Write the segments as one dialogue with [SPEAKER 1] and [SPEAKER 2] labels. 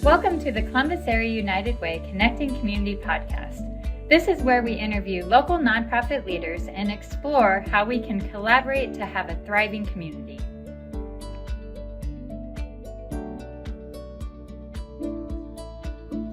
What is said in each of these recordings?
[SPEAKER 1] Welcome to the Columbus Area United Way Connecting Community podcast. This is where we interview local nonprofit leaders and explore how we can collaborate to have a thriving community.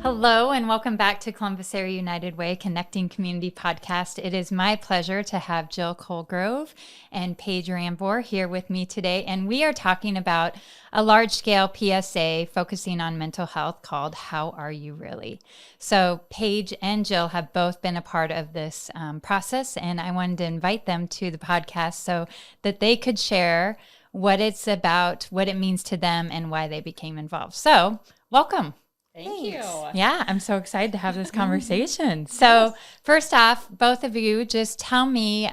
[SPEAKER 1] Hello and welcome back to Columbus Area United Way Connecting Community podcast. It is my pleasure to have Jill Colegrove and Paige Rambour here with me today, and we are talking about a large-scale PSA focusing on mental health called How Are You Really? So Paige and Jill have both been a part of this process, and I wanted to invite them to the podcast so that they could share what it's about, what it means to them, and why they became involved. So welcome.
[SPEAKER 2] Thank you.
[SPEAKER 1] Yeah, I'm so excited to have this conversation. So first off, both of you, just tell me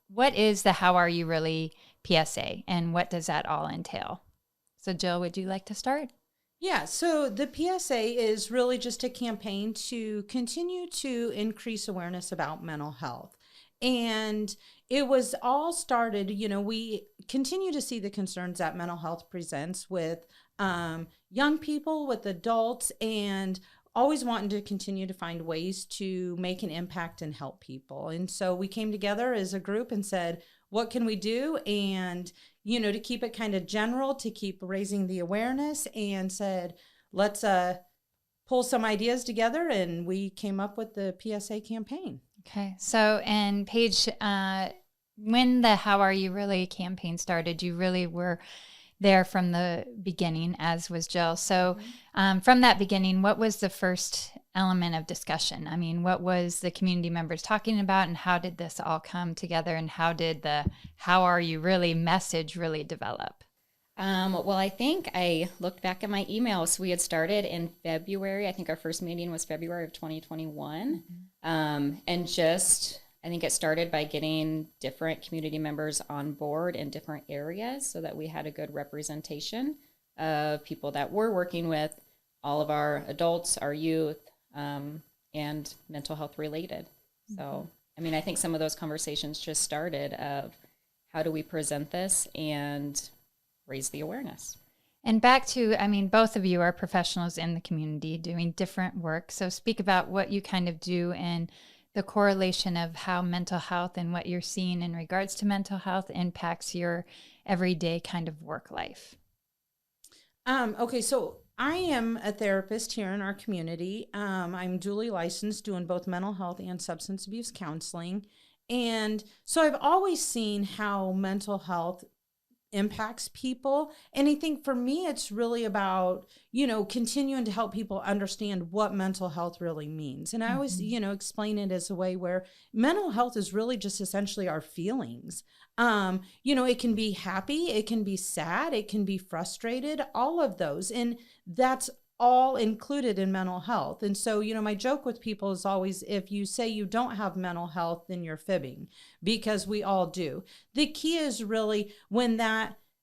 [SPEAKER 1] what is the How Are You Really PSA and what does that all entail? So Jill, would you like to start?
[SPEAKER 2] Yeah, so the PSA is really just a campaign to continue to increase awareness about mental health. And it was all started, we continue to see the concerns that mental health presents with young people, with adults, and always wanting to continue to find ways to make an impact and help people. And so we came together as a group and said, what can we do? And, to keep it kind of general, to keep raising the awareness, and said, let's pull some ideas together. And we came up with the PSA campaign.
[SPEAKER 1] Okay. So, and Paige, when the How Are You Really campaign started, you really were there from the beginning, as was Jill. So from that beginning, what was the first element of discussion? I mean, what was the community members talking about, and how did this all come together, and how did the How Are You Really message really develop?
[SPEAKER 3] Well, I think I looked back at my emails. We had started in February. I think our first meeting was February of 2021. And just, I think it started by getting different community members on board in different areas so that we had a good representation of people that we're working with, all of our adults, our youth, and mental health related. So, I think some of those conversations just started of how do we present this and raise the awareness.
[SPEAKER 1] And back to, both of you are professionals in the community doing different work. So speak about what you kind of do and the correlation of how mental health and what you're seeing in regards to mental health impacts your everyday kind of work life.
[SPEAKER 2] Okay, so I am a therapist here in our community. I'm duly licensed doing both mental health and substance abuse counseling. And so I've always seen how mental health impacts people. And I think for me, it's really about, continuing to help people understand what mental health really means. And I always, explain it as a way where mental health is really just essentially our feelings. It can be happy, it can be sad, it can be frustrated, all of those. And that's all included in mental health. And so, my joke with people is always, if you say you don't have mental health, then you're fibbing, because we all do. The key is really when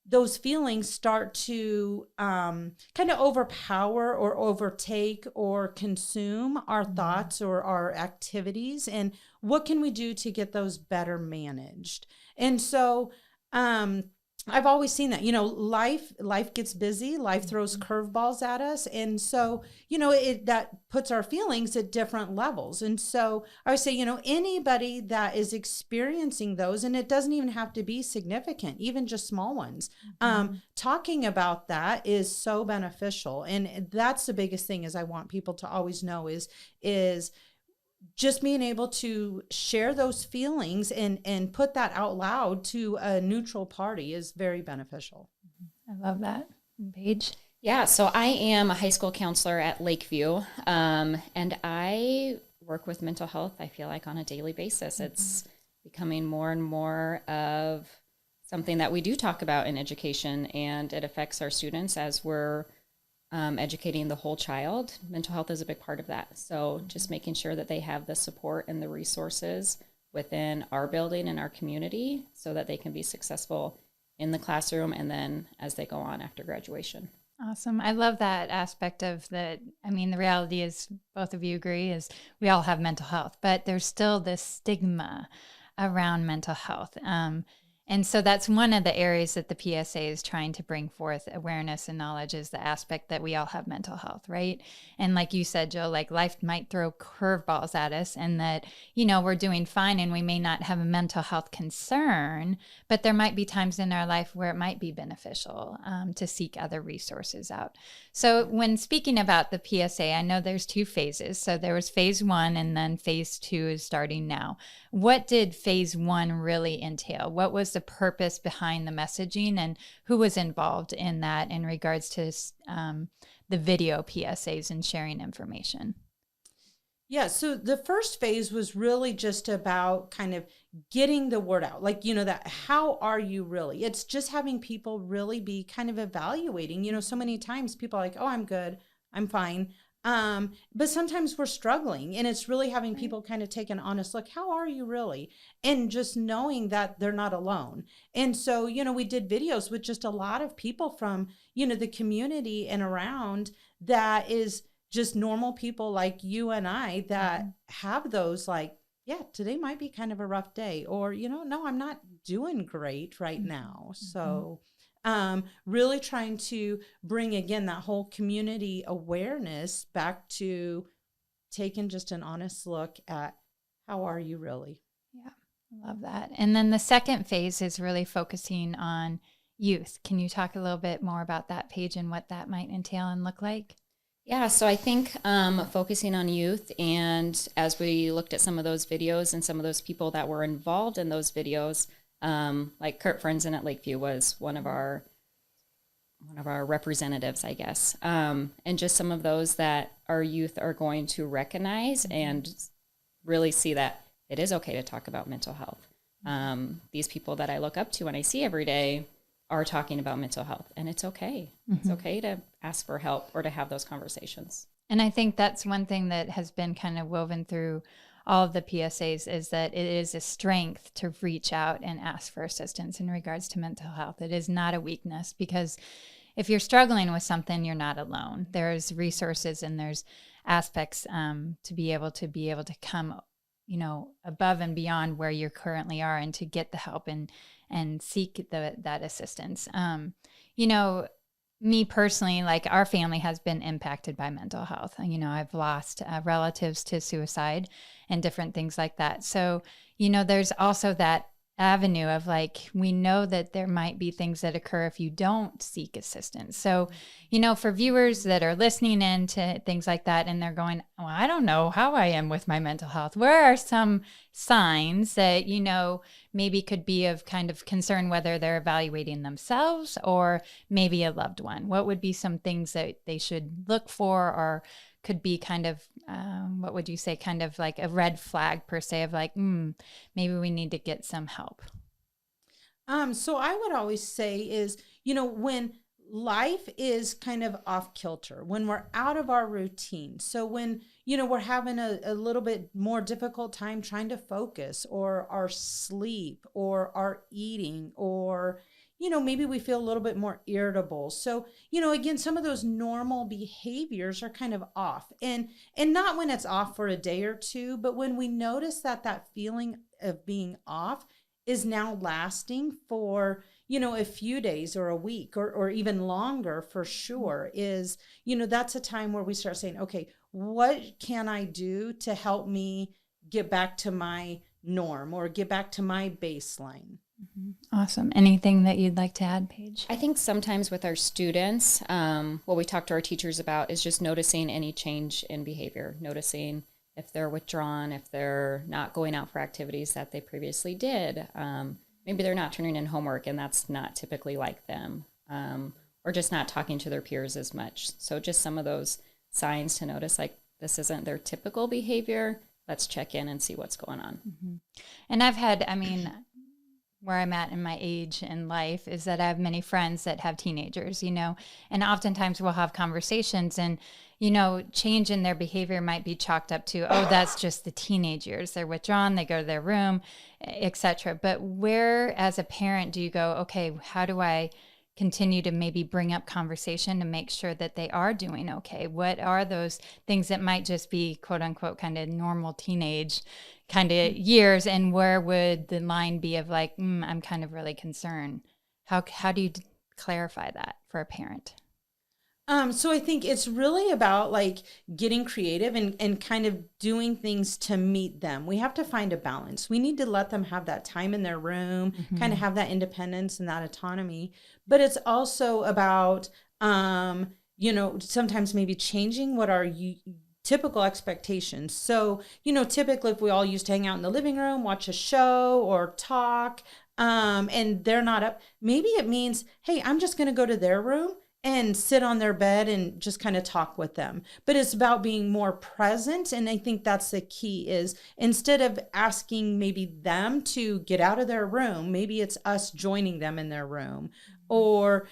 [SPEAKER 2] those feelings start to kind of overpower or overtake or consume our thoughts or our activities, and what can we do to get those better managed? And so, I've always seen that, life gets busy, life throws curveballs at us. And so, that puts our feelings at different levels. And so I would say, anybody that is experiencing those, and it doesn't even have to be significant, even just small ones, talking about that is so beneficial. And that's the biggest thing is I want people to always know is just being able to share those feelings and put that out loud to a neutral party is very beneficial.
[SPEAKER 1] I love that. Paige?
[SPEAKER 3] Yeah, so I am a high school counselor at Lakeview, and I work with mental health, I feel like, on a daily basis. It's becoming more and more of something that we do talk about in education, and it affects our students as we're educating the whole child. Mental health is a big part of that. So just making sure that they have the support and the resources within our building and our community so that they can be successful in the classroom and then as they go on after graduation.
[SPEAKER 1] Awesome. I love that aspect of the reality is, both of you agree, is we all have mental health, but there's still this stigma around mental health. And so that's one of the areas that the PSA is trying to bring forth awareness and knowledge, is the aspect that we all have mental health, right? And like you said, Jill, like life might throw curveballs at us, and that, we're doing fine and we may not have a mental health concern, but there might be times in our life where it might be beneficial to seek other resources out. So when speaking about the PSA, I know there's 2 phases. So there was phase 1 and then phase 2 is starting now. What did phase 1 really entail? What was the purpose behind the messaging, and who was involved in that in regards to the video PSAs and sharing information?
[SPEAKER 2] Yeah, so the first phase was really just about kind of getting the word out. Like, that how are you really? It's just having people really be kind of evaluating. So many times people are like, oh, I'm good, I'm fine. But sometimes we're struggling, and it's really having people kind of take an honest look. How are you really? And just knowing that they're not alone. And so, we did videos with just a lot of people from, the community and around, that is just normal people like you and I that have those, like, yeah, today might be kind of a rough day, or, no, I'm not doing great right now. So really trying to bring, again, that whole community awareness back to taking just an honest look at how are you really?
[SPEAKER 1] Yeah, I love that. And then the second phase is really focusing on youth. Can you talk a little bit more about that, Paige, and what that might entail and look like?
[SPEAKER 3] Yeah, so I think focusing on youth, and as we looked at some of those videos and some of those people that were involved in those videos, like Kurt Frenzen at Lakeview was one of our representatives, I guess, and just some of those that our youth are going to recognize and really see that it is okay to talk about mental health. These people that I look up to and I see every day are talking about mental health, and it's okay. It's okay to ask for help or to have those conversations.
[SPEAKER 1] And I think that's one thing that has been kind of woven through all of the PSAs, is that it is a strength to reach out and ask for assistance in regards to mental health. It is not a weakness, because if you're struggling with something, you're not alone. There's resources and there's aspects to be able to come, above and beyond where you currently are, and to get the help and seek that assistance. Me personally, like our family has been impacted by mental health. I've lost relatives to suicide and different things like that. So, there's also that avenue of, like, we know that there might be things that occur if you don't seek assistance. So, for viewers that are listening in to things like that, and they're going, well, I don't know how I am with my mental health. Where are some signs that, maybe could be of kind of concern, whether they're evaluating themselves or maybe a loved one? What would be some things that they should look for, or could be kind of, what would you say, kind of like a red flag per se of like, maybe we need to get some help?
[SPEAKER 2] So I would always say is, when life is kind of off kilter, when we're out of our routine. So when, we're having a little bit more difficult time trying to focus, or our sleep, or our eating, or, maybe we feel a little bit more irritable. So, again, some of those normal behaviors are kind of off, and not when it's off for a day or two, but when we notice that feeling of being off is now lasting for, a few days or a week, or even longer for sure, is, that's a time where we start saying, okay, what can I do to help me get back to my norm, or get back to my baseline?
[SPEAKER 1] Awesome. Anything that you'd like to add, Paige?
[SPEAKER 3] I think sometimes with our students, what we talk to our teachers about is just noticing any change in behavior, noticing if they're withdrawn, if they're not going out for activities that they previously did. Maybe they're not turning in homework, and that's not typically like them, or just not talking to their peers as much. So just some of those signs to notice, like, this isn't their typical behavior. Let's check in and see what's going on.
[SPEAKER 1] And I've had, where I'm at in my age in life is that I have many friends that have teenagers, and oftentimes we'll have conversations, and, change in their behavior might be chalked up to, oh, that's just the teenage years. They're withdrawn, they go to their room, etc. But where, as a parent, do you go, okay, how do I continue to maybe bring up conversation to make sure that they are doing okay? What are those things that might just be quote unquote kind of normal teenage kind of years, and where would the line be of like, I'm kind of really concerned? How do you clarify that for a parent?
[SPEAKER 2] So I think it's really about like getting creative and kind of doing things to meet them. We have to find a balance. We need to let them have that time in their room, kind of have that independence and that autonomy. But it's also about, sometimes maybe changing what our typical expectations. So, typically if we all used to hang out in the living room, watch a show or talk, and they're not up, maybe it means, hey, I'm just going to go to their room and sit on their bed and just kind of talk with them. But it's about being more present. And I think that's the key, is instead of asking maybe them to get out of their room, maybe it's us joining them in their room, or,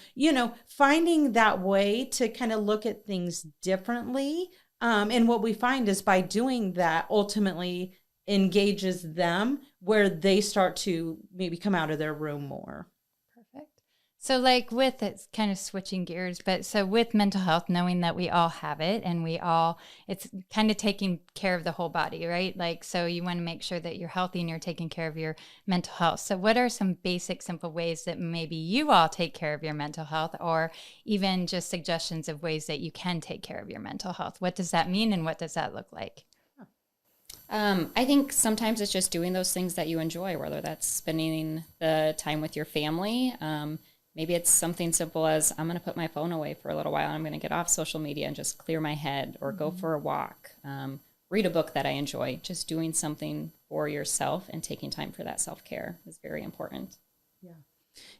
[SPEAKER 2] finding that way to kind of look at things differently. And what we find is by doing that, ultimately engages them where they start to maybe come out of their room more.
[SPEAKER 1] So like with it's kind of switching gears, but so with mental health, knowing that we all have it and it's kind of taking care of the whole body, right? Like, so you want to make sure that you're healthy and you're taking care of your mental health. So what are some basic, simple ways that maybe you all take care of your mental health, or even just suggestions of ways that you can take care of your mental health? What does that mean and what does that look like?
[SPEAKER 3] I think sometimes it's just doing those things that you enjoy, whether that's spending the time with your family. Maybe it's something simple as, I'm going to put my phone away for a little while. I'm going to get off social media and just clear my head, or go for a walk, read a book that I enjoy. Just doing something for yourself and taking time for that self-care is very important.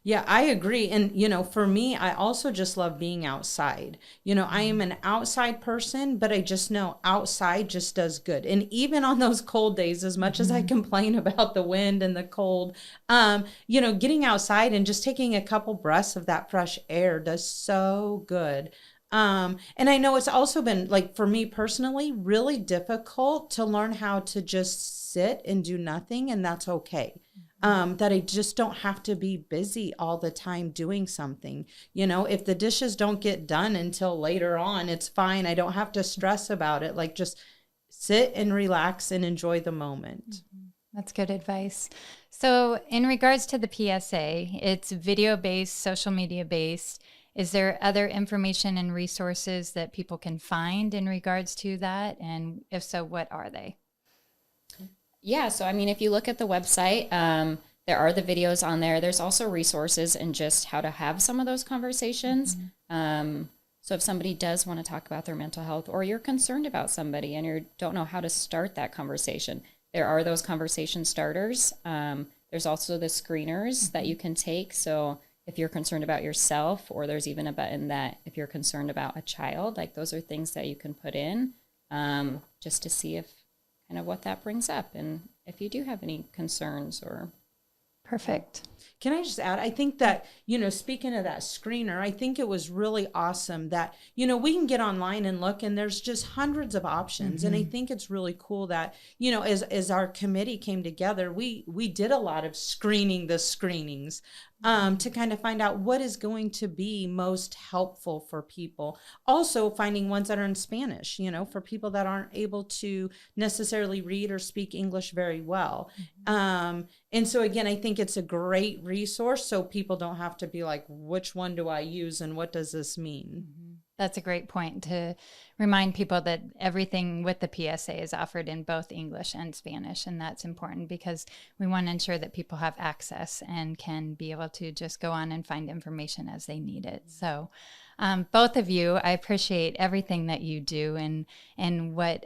[SPEAKER 2] Yeah, I agree. And, for me, I also just love being outside. I am an outside person, but I just know outside just does good. And even on those cold days, as much as I complain about the wind and the cold, getting outside and just taking a couple breaths of that fresh air does so good. And I know it's also been, like, for me personally, really difficult to learn how to just sit and do nothing, and that's okay. That I just don't have to be busy all the time doing something. If the dishes don't get done until later on, it's fine. I don't have to stress about it. Like, just sit and relax and enjoy the moment.
[SPEAKER 1] That's good advice. So in regards to the PSA, it's video-based, social media-based. Is there other information and resources that people can find in regards to that? And if so, what are they?
[SPEAKER 3] Yeah, so I mean, if you look at the website, there are the videos on there. There's also resources in just how to have some of those conversations. So if somebody does want to talk about their mental health, or you're concerned about somebody and you don't know how to start that conversation, there are those conversation starters. There's also the screeners that you can take. So if you're concerned about yourself, or there's even a button that if you're concerned about a child, like those are things that you can put in just to see if kind of what that brings up, and if you do have any concerns or.
[SPEAKER 1] Perfect.
[SPEAKER 2] Can I just add, I think that, speaking of that screener, I think it was really awesome that, we can get online and look, and there's just hundreds of options. And I think it's really cool that, as our committee came together, we did a lot of screening the screenings to kind of find out what is going to be most helpful for people. Also finding ones that are in Spanish, for people that aren't able to necessarily read or speak English very well. And so again, I think it's a great resource, so people don't have to be like, which one do I use and what does this mean?
[SPEAKER 1] That's a great point, to remind people that everything with the PSA is offered in both English and Spanish. And that's important because we want to ensure that people have access and can be able to just go on and find information as they need it. So both of you, I appreciate everything that you do and what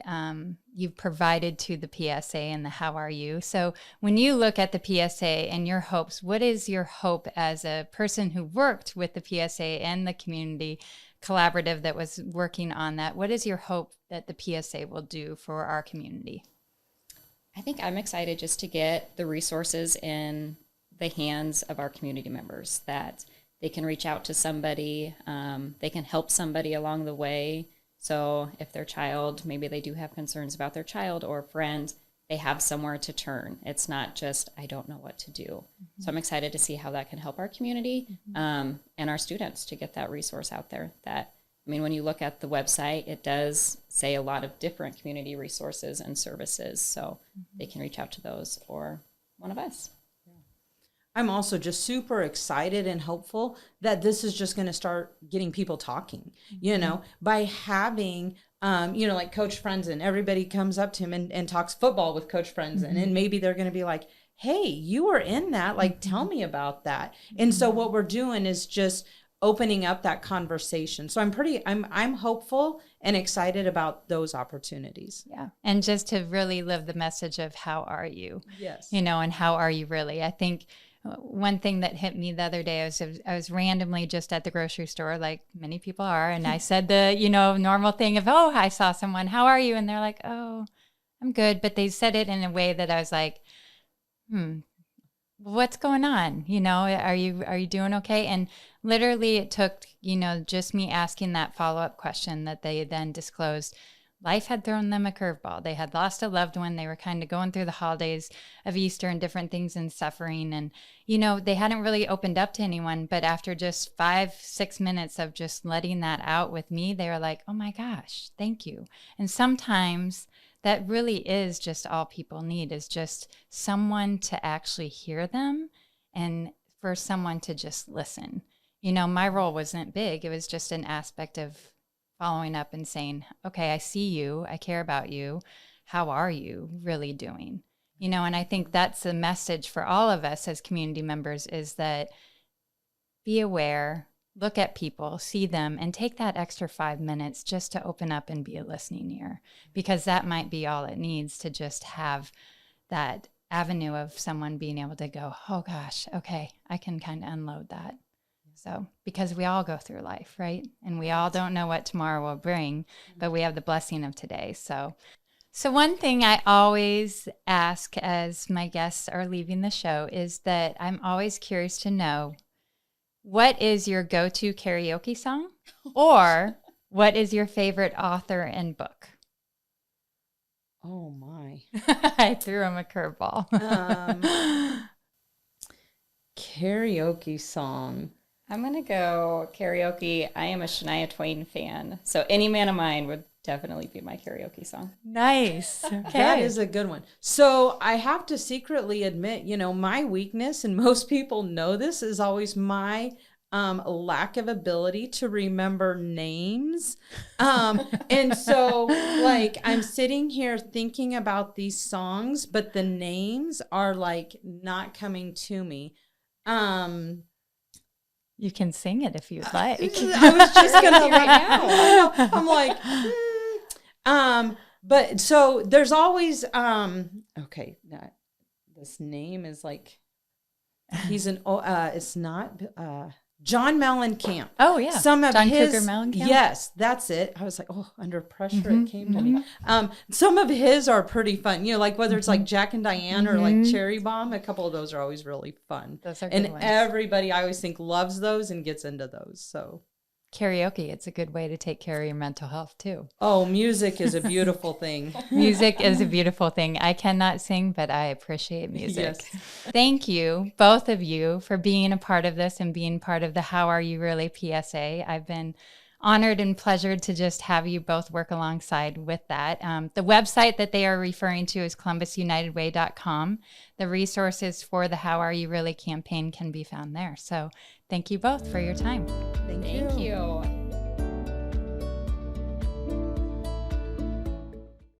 [SPEAKER 1] you've provided to the PSA and the How Are You. So when you look at the PSA and your hopes, what is your hope as a person who worked with the PSA and the community collaborative that was working on that? What is your hope that the PSA will do for our community?
[SPEAKER 3] I think I'm excited just to get the resources in the hands of our community members, that they can reach out to somebody, they can help somebody along the way. So if their child, maybe they do have concerns about their child or friend, they have somewhere to turn. It's not just, I don't know what to do. So I'm excited to see how that can help our community and our students to get that resource out there. That, I mean, when you look at the website, it does say a lot of different community resources and services. So they can reach out to those or one of us.
[SPEAKER 2] I'm also just super excited and hopeful that this is just going to start getting people talking, you know, by having, you know, like Coach Frenzen, everybody comes up to him and talks football with Coach Frenzen. And maybe they're going to be like, hey, you were in that, like, tell me about that. And so what we're doing is just opening up that conversation. So I'm hopeful and excited about those opportunities.
[SPEAKER 1] Yeah. And just to really live the message of how are you?
[SPEAKER 2] Yes.
[SPEAKER 1] You know, and how are you really? I think one thing that hit me the other day, I was randomly just at the grocery store, like many people are, and I said the, you know, normal thing of, oh, I saw someone, how are you? And they're like, oh, I'm good. But they said it in a way that I was like, what's going on? You know, are you doing okay? And literally it took, you know, just me asking that follow-up question that they then disclosed. Life had thrown them a curveball. They had lost a loved one. They were kind of going through the holidays of Easter and different things and suffering. And, you know, they hadn't really opened up to anyone. But after just 5-6 minutes of just letting that out with me, they were like, oh my gosh, thank you. And sometimes that really is just all people need, is just someone to actually hear them and for someone to just listen. You know, my role wasn't big. It was just an aspect of following up and saying, okay, I see you, I care about you. How are you really doing? You know, and I think that's the message for all of us as community members, is that be aware, look at people, see them, and take that extra 5 minutes just to open up and be a listening ear, because that might be all it needs to just have that avenue of someone being able to go, oh gosh, okay, I can kind of unload that. So, because we all go through life, right? And we all don't know what tomorrow will bring, but we have the blessing of today. So one thing I always ask as my guests are leaving the show is that I'm always curious to know, what is your go-to karaoke song? Or what is your favorite author and book?
[SPEAKER 2] Oh my.
[SPEAKER 1] I threw him a curveball.
[SPEAKER 2] Karaoke song.
[SPEAKER 3] I'm going to go karaoke. I am a Shania Twain fan. So Any Man of Mine would definitely be my karaoke song.
[SPEAKER 1] Nice. Okay.
[SPEAKER 2] That is a good one. So I have to secretly admit, you know, my weakness, and most people know this, is always my lack of ability to remember names. And so, like, I'm sitting here thinking about these songs, but the names are, like, not coming to me.
[SPEAKER 1] You can sing it if you'd like.
[SPEAKER 2] I was just gonna right now. I'm like, but so there's always okay. This name is like, he's an it's not John Mellencamp.
[SPEAKER 1] Oh yeah,
[SPEAKER 2] some of
[SPEAKER 1] John
[SPEAKER 2] his
[SPEAKER 1] Cougar Mellencamp?
[SPEAKER 2] Yes, that's it. I was like, oh, under pressure it came to me. Some of his are pretty fun. You know, like whether it's like Jack and Diane or like Cherry Bomb. A couple of those are always really fun.
[SPEAKER 1] Those are good
[SPEAKER 2] and
[SPEAKER 1] ones.
[SPEAKER 2] Everybody, I always think, loves those and gets into those. So
[SPEAKER 1] karaoke, it's a good way to take care of your mental health too.
[SPEAKER 2] oh, music is a beautiful thing.
[SPEAKER 1] Music is a beautiful thing. I cannot sing, but I appreciate music.
[SPEAKER 2] Yes.
[SPEAKER 1] Thank you, both of you, for being a part of this and being part of the How Are You Really PSA. I've been honored and pleasured to just have you both work alongside with that. The website that they are referring to is columbusunitedway.com. The resources for the How Are You Really campaign can be found there. So thank you both for your time.
[SPEAKER 2] Thank
[SPEAKER 3] Thank you.